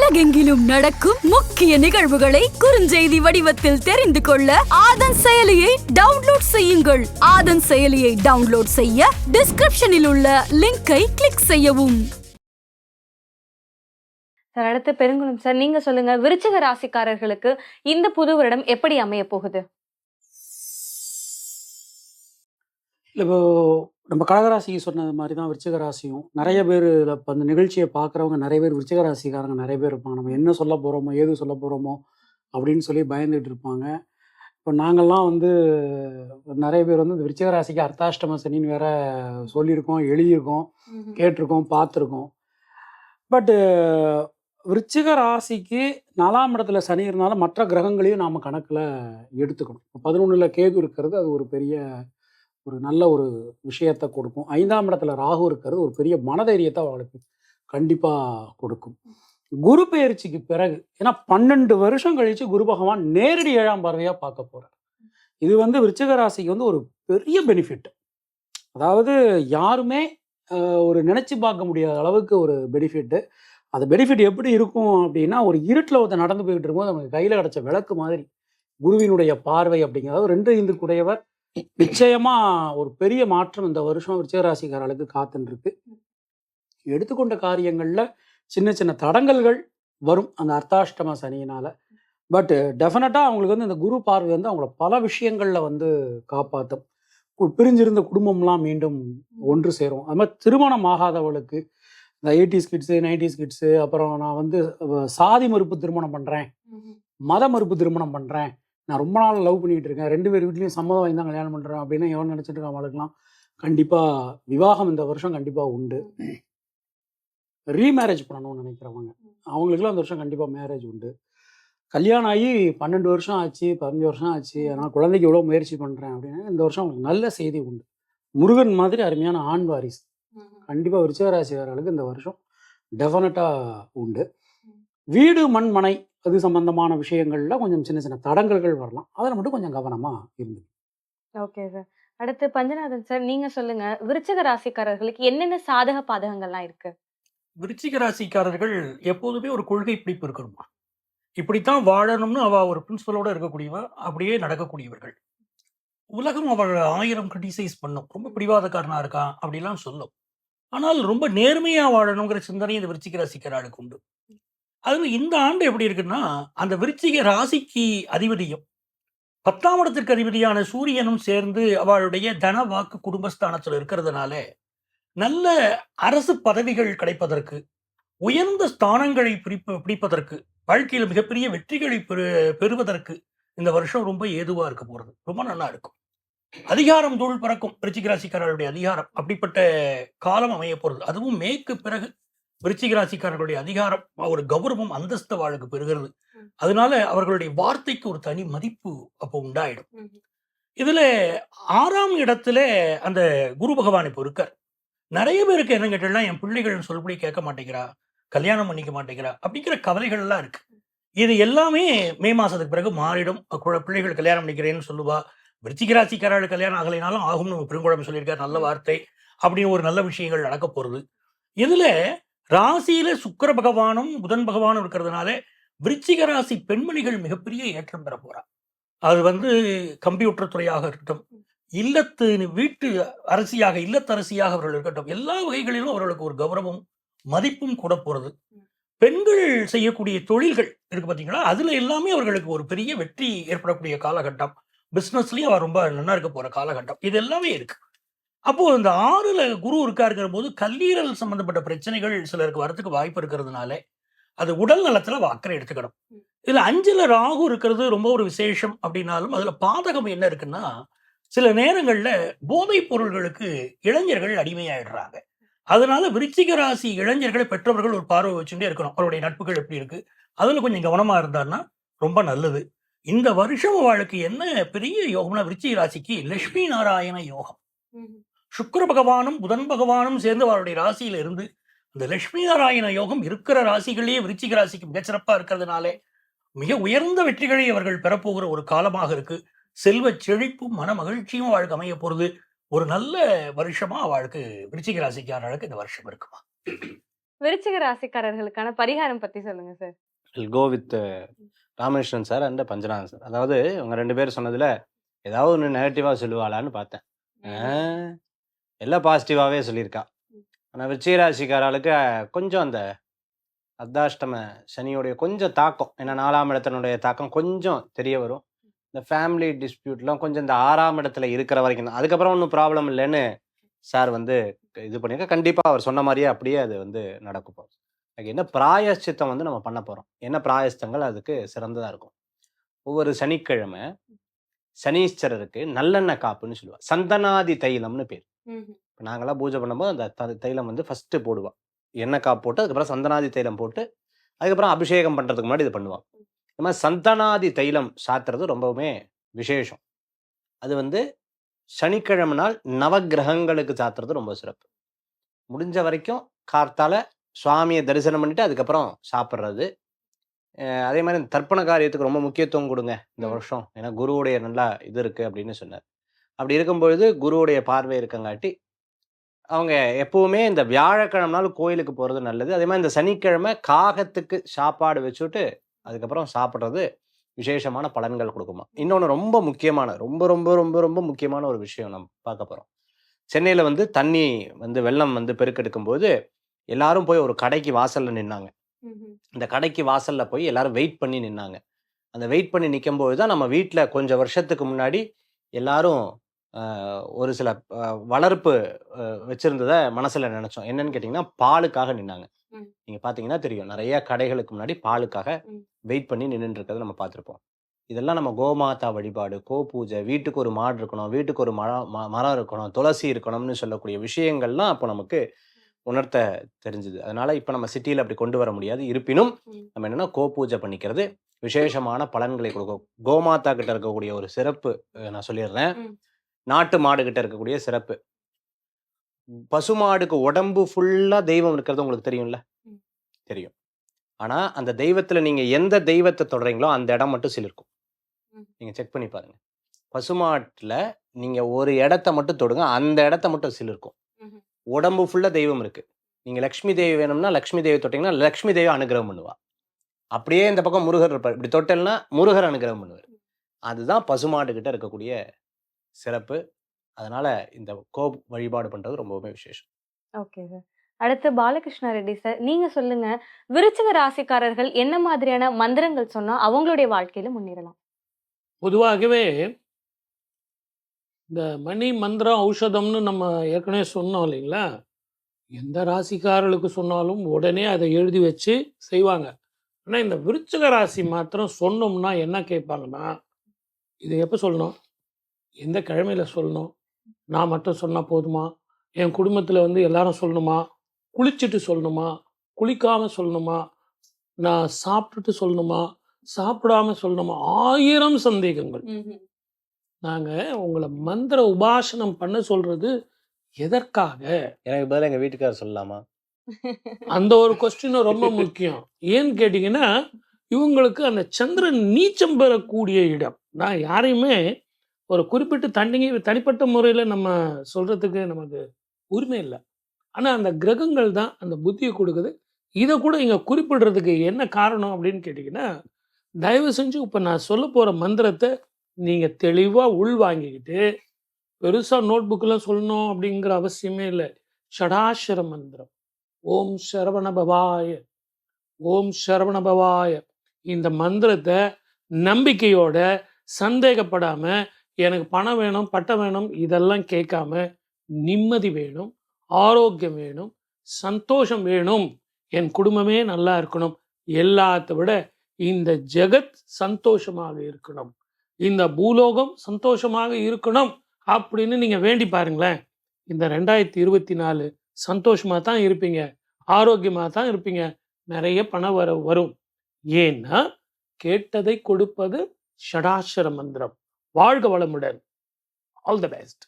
உலகெங்கிலும் நடக்கும் முக்கிய நிகழ்வுகளை குறுஞ்செய்தி வடிவத்தில் தெரிந்து கொள்ள ஆதன் செயலியை டவுன்லோட் செய்யுங்கள். ஆதன் செயலியை டவுன்லோட் செய்ய டிஸ்கிரிப்ஷனில் உள்ள லிங்கை கிளிக் செய்யவும். சார், அடுத்து பெருங்குளம் சார், நீங்க சொல்லுங்க, விருச்சிக ராசிக்காரர்களுக்கு இந்த புது வருடம் எப்படி அமைய போகுது? இப்போ நம்ம கடகராசிக்கு சொன்னது மாதிரி தான் விருச்சிக ராசியும் நிறைய பேர் இப்போ அந்த நிகழ்ச்சியை பார்க்குறவங்க நிறைய பேர் விருச்சிக ராசிக்காரங்க நிறைய பேர் இருப்பாங்க. நம்ம என்ன சொல்ல போகிறோமோ ஏது சொல்ல போகிறோமோ அப்படின்னு சொல்லி பயந்துட்டு இருப்பாங்க. இப்போ நாங்கள்லாம் நிறைய பேர் இந்த விருச்சிக ராசிக்கு அர்த்தாஷ்டம சனின்னு வேற சொல்லியிருக்கோம், எழுதியிருக்கோம், கேட்டிருக்கோம், பார்த்துருக்கோம். பட்டு விருச்சிக ராசிக்கு 4ஆம் இடத்துல சனி இருந்தாலும் மற்ற கிரகங்களையும் நாம் கணக்கில் எடுத்துக்கணும். 11ல் கேது இருக்கிறது அது ஒரு பெரிய ஒரு நல்ல ஒரு விஷயத்தை கொடுக்கும். 5ஆம் இடத்துல ராகு இருக்கிறது ஒரு பெரிய மனதைரியத்தை அவளுக்கு கண்டிப்பாக கொடுக்கும். குரு பெயர்ச்சிக்கு பிறகு, ஏன்னா 12 வருஷம் கழித்து குரு பகவான் நேரடி 7ஆம் பார்வையாக பார்க்க போகிறார். இது விருச்சிக ராசிக்கு ஒரு பெரிய பெனிஃபிட். அதாவது யாருமே ஒரு நினச்சி பார்க்க முடியாத அளவுக்கு ஒரு பெனிஃபிட்டு. அந்த பெனிஃபிட் எப்படி இருக்கும் அப்படின்னா, ஒரு இருட்டில் ஒருத்தர் நடந்து போய்கிட்டு இருக்கும்போது நமக்கு கையில் கிடச்ச விளக்கு மாதிரி குருவினுடைய பார்வை அப்படிங்கிறது 2 கூடையவர். நிச்சயமா ஒரு பெரிய மாற்றம் இந்த வருஷம் விருச்சிக ராசிக்காரர்களுக்கு காத்துருக்கு. எடுத்துக்கொண்ட காரியங்கள்ல சின்ன சின்ன தடங்கல்கள் வரும் அந்த அர்த்தாஷ்டம சனியினால. பட் டெஃபினட்டா அவங்களுக்கு இந்த குரு பார்வை அவங்கள பல விஷயங்கள்ல காப்பாற்றும். பிரிஞ்சிருந்த குடும்பம்லாம் மீண்டும் ஒன்று சேரும். அது மாதிரி திருமணம் ஆகாதவளுக்கு இந்த 80s கிட்ஸு 90s கிட்ஸு, அப்புறம் நான் சாதி மறுப்பு திருமணம் பண்றேன், மத மறுப்பு திருமணம் பண்றேன், நான் ரொம்ப நாள் லவ் பண்ணிகிட்டு இருக்கேன், 2 பேர் வீட்லேயும் சம்மதம் வாங்கி தான் கல்யாணம் பண்ணுறேன் அப்படின்னு எவன் நினச்சிட்டு இருக்கான் அவளுக்குலாம் கண்டிப்பாக விவாகம் இந்த வருஷம் கண்டிப்பாக உண்டு. ரீமேரேஜ் பண்ணணும்னு நினைக்கிறவங்க அவங்களுக்குலாம் இந்த வருஷம் கண்டிப்பாக மேரேஜ் உண்டு. கல்யாணம் ஆகி 12 வருஷம் ஆச்சு, 15 வருஷம் ஆச்சு, ஆனால் குழந்தைக்கு எவ்வளோ முயற்சி பண்ணுறேன் அப்படின்னா இந்த வருஷம் அவங்களுக்கு நல்ல செய்தி உண்டு. முருகன் மாதிரி அருமையான ஆண் வாரிசு கண்டிப்பாக விருச்சிக ராசிக்காரர்களுக்கு இந்த வருஷம் டெஃபினட்டாக உண்டு. வீடு மண் மனை அது சம்பந்தமான விஷயங்கள்ல கொஞ்சம் சின்ன சின்ன தடங்கல்கள் வரலாம். அதில் மட்டும் கொஞ்சம் கவனமா இருந்து. Okay sir. அடுத்து பஞ்சநாதன் சார், நீங்க சொல்லுங்க, விருச்சிக ராசிக்காரர்களுக்கு என்னென்ன சாதக பாதகங்கள்லாம் இருக்கு? விருச்சிக ராசிக்காரர்கள் எப்போதுமே ஒரு கொள்கை பிடிப்பு இருக்கணுமா, இப்படித்தான் வாழணும்னு அவ ஒரு பிரின்சிபலோட இருக்கக்கூடியவ, அப்படியே நடக்கக்கூடியவர்கள். உலகம் அவள் 1000 கிரிட்டிசைஸ் பண்ணும், ரொம்ப பிடிவாதக்காரனா இருக்கான் அப்படிலாம் சொல்லும். ஆனால் ரொம்ப நேர்மையா வாழணுங்கிற சிந்தனை இந்த விருச்சிக ராசிக்காரர்களுக்கு உண்டு. அதுல இந்த ஆண்டு எப்படி இருக்குன்னா, அந்த விருச்சிக ராசிக்கு அதிபதியும் 10ஆம் இடத்திற்கு அதிபதியான சூரியனும் சேர்ந்து அவளுடைய தன வாக்கு குடும்பஸ்தானத்தில் இருக்கிறதுனால நல்ல அரசு பதவிகள் கிடைப்பதற்கு, உயர்ந்த ஸ்தானங்களை பிடிப்பதற்கு, வாழ்க்கையில் மிகப்பெரிய வெற்றிகளை பெறுவதற்கு இந்த வருஷம் ரொம்ப ஏதுவா இருக்க போறது. ரொம்ப நல்லா இருக்கும். அதிகாரம் தூள் பறக்கும் விருச்சிக ராசிக்காரர்களுடைய அதிகாரம். அப்படிப்பட்ட காலம் அமைய போறது. அதுவும் மேற்கு பிறகு விருச்சிக ராசிக்காரர்களுடைய அதிகாரம், ஒரு கௌரவம், அந்தஸ்து வாழ்க்கை பெறுகிறது. அதனால அவர்களுடைய வார்த்தைக்கு ஒரு தனி மதிப்பு அப்போ உண்டாயிடும். இதுல 6ஆம் இடத்துல அந்த குரு பகவான் இப்போ இருக்கார். நிறைய பேருக்கு என்ன கேட்டா, என் பிள்ளைகள் சொல்படி கேட்க மாட்டேங்கிறா, கல்யாணம் பண்ணிக்க மாட்டேங்கிறா அப்படிங்கிற கவலைகள் எல்லாம் இருக்கு. இது எல்லாமே மே மாசத்துக்கு பிறகு மாறிடும். பிள்ளைகள் கல்யாணம் பண்ணிக்கிறேன்னு சொல்லுவா. விருச்சிக ராசிக்காரர்கள் கல்யாணம் ஆகலைனாலும் ஆகும், நம்ம பெருங்குழம்பு சொல்லியிருக்காரு, நல்ல வார்த்தை அப்படின்னு ஒரு நல்ல விஷயங்கள் நடக்க போறது. இதுல ராசியில சுக்கிர பகவானும் புதன் பகவானும் இருக்கிறதுனால விருச்சிக ராசி பெண்மணிகள் மிகப்பெரிய ஏற்றம் பெற போறா. அது கம்ப்யூட்டர் துறையாக இருக்கட்டும், வீட்டு அரசியாக, இல்லத்தரசியாக அவர்கள் இருக்கட்டும், எல்லா வகைகளிலும் அவர்களுக்கு ஒரு கௌரவம் மதிப்பும் கூட போறது. பெண்கள் செய்யக்கூடிய தொழில்கள் இருக்கு பார்த்தீங்களா, அதுல எல்லாமே அவர்களுக்கு ஒரு பெரிய வெற்றி ஏற்படக்கூடிய காலகட்டம். பிசினஸ்லயும் அவர் ரொம்ப நல்லா இருக்க போற காலகட்டம். இது எல்லாமே இருக்கு. அப்போ இந்த 6ல குரு இருக்காருங்கிற போது கல்லீரல் சம்பந்தப்பட்ட பிரச்சனைகள் சிலருக்கு வரத்துக்கு வாய்ப்பு இருக்கிறதுனால அது உடல் நலத்துல அக்கறை எடுத்துக்கணும். இதுல 5ல ராகு இருக்கிறது ரொம்ப ஒரு விசேஷம் அப்படின்னாலும் அதுல பாதகம் என்ன இருக்குன்னா, சில நேரங்கள்ல போதைப் பொருள்களுக்கு இளைஞர்கள் அடிமையாயிடுறாங்க. அதனால விருச்சிக ராசி இளைஞர்களை பெற்றவர்கள் ஒரு பார்வை வச்சுட்டே இருக்கணும். அவருடைய நட்புகள் எப்படி இருக்கு, அதுல கொஞ்சம் கவனமா இருந்தாருன்னா ரொம்ப நல்லது. இந்த வருஷம் அவளுக்கு என்ன பெரிய யோகம்னா, விருச்சிக ராசிக்கு லட்சுமி நாராயண யோகம். சுக்கிர பகவானும் புதன் பகவானும் சேர்ந்து அவருடைய ராசியில இருந்து இந்த லட்சுமி நாராயண யோகம் இருக்கிற ராசிகளே விருச்சிக ராசிக்கு மிகச்சிறப்பா இருக்கிறதுனாலே மிக உயர்ந்த வெற்றிகளை அவர்கள் பெறப்போகிற ஒரு காலமாக இருக்கு. செல்வ செழிப்பும் மன மகிழ்ச்சியும் அவளுக்கு அமைய போறது. ஒரு நல்ல வருஷமா அவளுக்கு விருச்சிக ராசிக்காரர்களுக்கு இந்த வருஷம் இருக்குமா. விருச்சிக ராசிக்காரர்களுக்கான பரிகாரம் பத்தி சொல்லுங்க sir. Go with Ramakrishnan sir and Panchanathan sir. அதாவது இவங்க 2 பேர் சொன்னதுல ஏதாவது ஒண்ணு நெகட்டிவா சொல்லுவாளான்னு பார்த்தேன். எல்லாம் பாசிட்டிவாவே சொல்லியிருக்கா. ஆனா விருச்சிக ராசிக்காரர்களுக்கு கொஞ்சம் அந்த அர்த்தாஷ்டம சனியோடைய கொஞ்சம் தாக்கம், ஏன்னா 4ஆம் இடத்தினுடைய தாக்கம் கொஞ்சம் தெரிய வரும். இந்த ஃபேமிலி டிஸ்பியூட்லாம் கொஞ்சம் இந்த 6ஆம் இடத்துல இருக்கிற வரைக்கும் தான். அதுக்கப்புறம் ஒன்றும் ப்ராப்ளம் இல்லைன்னு சார் இது பண்ணியிருக்க. கண்டிப்பாக அவர் சொன்ன மாதிரியே அப்படியே அது நடக்கும். அதுக்கு என்ன பிராயஷ்சித்தம் நம்ம பண்ண போகிறோம், என்ன பிராயஷ்டங்கள் அதுக்கு சிறந்ததாக இருக்கும். ஒவ்வொரு சனிக்கிழமை சனீஸ்வரருக்கு நல்லெண்ணெய் காப்புன்னு சொல்லுவாள். சந்தனாதி தைலம்னு பேர். இப்போ நாங்களாம் பூஜை பண்ணும்போது அந்த தைலம் ஃபஸ்ட்டு போடுவா. எண்ணெய் காப்பு போட்டு அதுக்கப்புறம் சந்தனாதி தைலம் போட்டு அதுக்கப்புறம் அபிஷேகம் பண்ணுறதுக்கு முன்னாடி இது பண்ணுவாள். இந்த மாதிரி சந்தனாதி தைலம் சாத்துறது ரொம்பவுமே விசேஷம். அது சனிக்கிழமை நாள் நவகிரகங்களுக்கு சாத்துறது ரொம்ப சிறப்பு. முடிஞ்ச வரைக்கும் கார்த்தால சுவாமியை தரிசனம் பண்ணிட்டு அதுக்கப்புறம் சாப்பிட்றது. அதே மாதிரி இந்த தர்ப்பண காரியத்துக்கு ரொம்ப முக்கியத்துவம் கொடுங்க இந்த வருஷம். ஏன்னா குருவுடைய நல்லா இது இருக்குது அப்படின்னு சொன்னார். அப்படி இருக்கும்பொழுது குருவுடைய பார்வை இருக்கங்காட்டி அவங்க எப்பவுமே இந்த வியாழக்கிழமை நாள் கோயிலுக்கு போகிறது நல்லது. அதே மாதிரி இந்த சனிக்கிழமை காகத்துக்கு சாப்பாடு வச்சுட்டு அதுக்கப்புறம் சாப்பிட்றது விசேஷமான பலன்கள் கொடுக்குமா. இன்னொன்று ரொம்ப முக்கியமான ரொம்ப ரொம்ப ரொம்ப ரொம்ப முக்கியமான ஒரு விஷயம் நம்ம பார்க்க போகிறோம். சென்னையில் தண்ணி வெள்ளம் பெருக்கெடுக்கும் போது எல்லாரும் போய் ஒரு கடைக்கு வாசலில் நின்னாங்க. இந்த கடைக்கு வாசலில் போய் எல்லாரும் வெயிட் பண்ணி நின்னாங்க. அந்த வெயிட் பண்ணி நிற்கும்போது தான் நம்ம வீட்டில் கொஞ்சம் வருஷத்துக்கு முன்னாடி எல்லாரும் ஒரு சில வளர்ப்பு வச்சுருந்ததை மனசில் நினச்சோம். என்னன்னு கேட்டிங்கன்னா பாலுக்காக நின்னாங்க. நீங்கள் பார்த்தீங்கன்னா தெரியும், நிறைய கடைகளுக்கு முன்னாடி பாலுக்காக வெயிட் பண்ணி நின்றுட்டு இருக்கிறத நம்ம பார்த்துருப்போம். இதெல்லாம் நம்ம கோமாதா வழிபாடு, கோ பூஜை, வீட்டுக்கு ஒரு மாடு இருக்கணும், வீட்டுக்கு ஒரு மரம் இருக்கணும், துளசி இருக்கணும்னு சொல்லக்கூடிய விஷயங்கள்லாம் அப்போ நமக்கு உணர்த்த தெரிஞ்சுது. அதனால இப்போ நம்ம சிட்டியில் அப்படி கொண்டு வர முடியாது. இருப்பினும் நம்ம என்னென்னா கோ பூஜை பண்ணிக்கிறது விசேஷமான பலன்களை கொடுக்கும். கோமாதா கிட்ட இருக்கக்கூடிய ஒரு சிறப்பு நான் சொல்லிடுறேன். நாட்டு மாடு கிட்ட இருக்கக்கூடிய சிறப்பு, பசுமாடுக்கு உடம்பு ஃபுல்லா தெய்வம் இருக்கிறது உங்களுக்கு தெரியும்ல? தெரியும். ஆனா அந்த தெய்வத்துல நீங்க எந்த தெய்வத்தை தொடறீங்களோ அந்த இடம் மட்டும் சிலிர்க்கும். நீங்க செக் பண்ணி பாருங்க. பசுமாட்டுல நீங்க ஒரு இடத்த மட்டும் தொடுங்க, அந்த இடத்த மட்டும் சிலிர்க்கும். உடம்பு ஃபுல்லா தெய்வம் இருக்கு. நீங்க லக்ஷ்மி தேவி வேணும்னா லக்ஷ்மி தேவி தொட்டீங்கன்னா லக்ஷ்மி தேவி அனுகிரகம் பண்ணுவா. அப்படியே இந்த பக்கம் முருகர் இருப்பார், இப்படி தொட்டல்னா முருகர் அனுகிரகம் பண்ணுவார். அதுதான் பசுமாடு கிட்ட இருக்கக்கூடிய சிறப்பு. அதனால இந்த வழிபாடு பண்றது ரொம்பவுமே விசேஷம். Okay sir. அடுத்து பாலகிருஷ்ண ரெட்டி சார், நீங்க சொல்லுங்க, விருச்சிக ராசிக்காரர்கள் என்ன மாதிரியான மந்திரங்கள் சொன்னா அவங்களுடைய வாழ்க்கையில முன்னேறலாம்? பொதுவாகவே இந்த மணி மந்திரம் ஔஷதம்னு நம்ம ஏற்கனவே சொன்னோம் இல்லைங்களா? எந்த ராசிக்காரர்களுக்கு சொன்னாலும் உடனே அதை எழுதி வச்சு செய்வாங்க. ஆனால் இந்த விருச்சிக ராசி மாத்திரம் சொன்னோம்னா என்ன கேட்பாங்கன்னா, இது எப்போ சொல்லணும், எந்த கிழமையில் சொல்லணும், நான் மட்டும் சொன்னால் போதுமா, என் குடும்பத்தில் எல்லாரும் சொல்லணுமா, குளிச்சுட்டு சொல்லணுமா, குளிக்காமல் சொல்லணுமா, நான் சாப்பிட்டுட்டு சொல்லணுமா, சாப்பிடாம சொல்லணுமா, 1000 சந்தேகங்கள். நாங்கள் உங்களை மந்திர உபாசனம் பண்ண சொல்றது எதற்காக? எனக்கு பதிலாக எங்கள் வீட்டுக்காரர் சொல்லலாமா? அந்த ஒரு கொஸ்டின் ரொம்ப முக்கியம். ஏன்னு கேட்டிங்கன்னா, இவங்களுக்கு அந்த சந்திரன் நீச்சம் பெறக்கூடிய இடம். நான் யாரையுமே ஒரு குறிப்பிட்ட தனிப்பட்ட முறையில் நம்ம சொல்கிறதுக்கு நமக்கு உரிமை இல்லை. ஆனால் அந்த கிரகங்கள் தான் அந்த புத்தியை கொடுக்குது. இதை கூட இங்கே குறிப்பிடுறதுக்கு என்ன காரணம் அப்படின்னு கேட்டிங்கன்னா, தயவு செஞ்சு இப்போ நான் சொல்ல போகிற மந்திரத்தை நீங்கள் தெளிவாக உள் வாங்கிக்கிட்டு, பெருசாக நோட் புக்கெலாம் சொல்லணும் அப்படிங்கிற அவசியமே இல்லை. ஷடாட்சர மந்திரம், ஓம் சரவணபவாய, ஓம் சரவணபவாய. இந்த மந்திரத்தை நம்பிக்கையோட, சந்தேகப்படாமல், எனக்கு பணம் வேணும், பட்டம் வேணும், இதெல்லாம் கேட்காம, நிம்மதி வேணும், ஆரோக்கியம் வேணும், சந்தோஷம் வேணும், என் குடும்பமே நல்லா இருக்கணும், எல்லாத்த விட இந்த ஜெகத் சந்தோஷமாக இருக்கணும், இந்த பூலோகம் சந்தோஷமாக இருக்கணும் அப்படின்னு நீங்கள் வேண்டி பாருங்களேன். இந்த 2024 சந்தோஷமாக தான் இருப்பீங்க, ஆரோக்கியமாக தான் இருப்பீங்க, நிறைய பணம் வரும். ஏன்னா கேட்டதை கொடுப்பது ஷடாட்சர மந்திரம். வாழ்க வளமுடன். All the best.